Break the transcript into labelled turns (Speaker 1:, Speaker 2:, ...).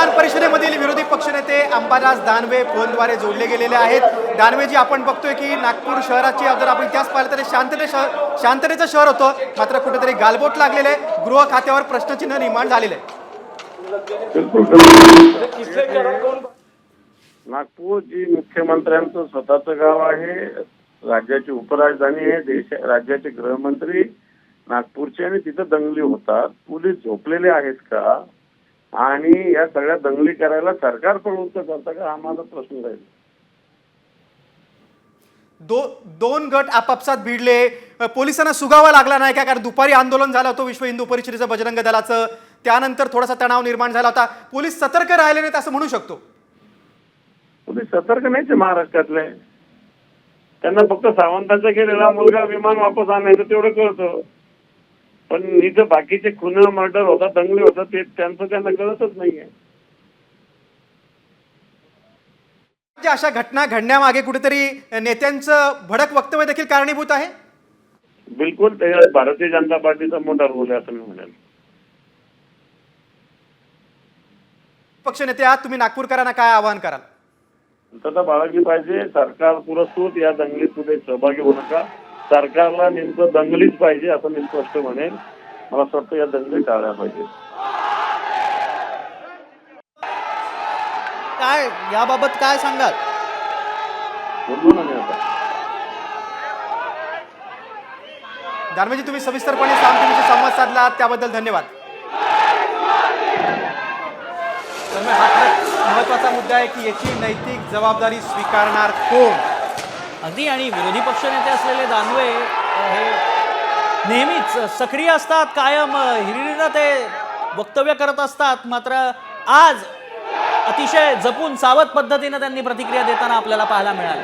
Speaker 1: विधान परिषदेमधील विरोधी पक्षनेते अंबादास दानवे फोनद्वारे जोडले गेलेले आहेत. दानवेजी, आपण बघतोय की नागपूर शहराची जर आपण इतिहास पाहिला तर शांततेचं शहर होतं, मात्र कुठेतरी गालबोट लागलेलं आहे. गृह खात्यावर प्रश्नचिन्ह निर्माण झालेलं आहे.
Speaker 2: नागपूर जी मुख्यमंत्र्यांचं स्वतःचं गाव आहे, राज्याची उपराजधानी आहे, राज्याचे गृहमंत्री नागपूरचे, आणि तिथं दंगली होतात. पोलीस झोपलेले आहेत का? आणि या सगळ्या दंगली करायला सरकार प्रवृत्त करतं का? हा माझा प्रश्न राहील.
Speaker 1: दोन गट आपापसात भिडले, पोलिसांना सुगावा लागला नाही का? कारण दुपारी आंदोलन झालं होतं विश्व हिंदू परिषदेचं, बजरंग दलाचं, त्यानंतर थोडासा तणाव निर्माण झाला होता. पोलीस सतर्क राहिले नाहीत असं म्हणू शकतो.
Speaker 2: पोलीस सतर्क नाहीच महाराष्ट्रातले. त्यांना फक्त सावंतांचा गेलेला मुलगा विमान वापस आणायचं तेवढं कळतं, पण इथं बाकीचे खून मर्डर होतात, दंगली होतात, ते त्यांचं त्यांना कळतच नाहीये.
Speaker 1: अशा घटना घडण्यामागे कुठेतरी नेत्यांचं भडक वक्तव्य देखील कारणीभूत आहे.
Speaker 2: बिलकुल त्याच्यात भारतीय जनता पार्टीचा मोठा रोल आहे असं मी म्हणेल.
Speaker 1: पक्षनेते आहात तुम्ही, नागपूरकरांना काय आवाहन कराल?
Speaker 2: शांतता बाळगली पाहिजे. सरकार पुरस्कृत या दंगलीत कुठे सहभागी होऊ नका. सरकारला नेमकं दंगलीच पाहिजे असं मी स्पष्ट म्हणेन. मला असं वाटतं या दंगली टाळल्या पाहिजे.
Speaker 3: काय याबाबत काय सांगाल?
Speaker 2: बोललो ना मी आता.
Speaker 1: दानवेजी, तुम्ही सविस्तरपणे सामटूनशी संवाद साधला त्याबद्दल धन्यवाद. हा महत्वाचा मुद्दा आहे की याची नैतिक जबाबदारी स्वीकारणार कोण?
Speaker 3: अगदी. आणि विरोधी पक्षनेते असलेले दानवे हे नेहमीच सक्रिय असतात, कायम हिरिरीनं ते वक्तव्य करत असतात. मात्र आज अतिशय जपून सावध पद्धतीने त्यांनी प्रतिक्रिया देताना आपल्याला पाहायला मिळाली.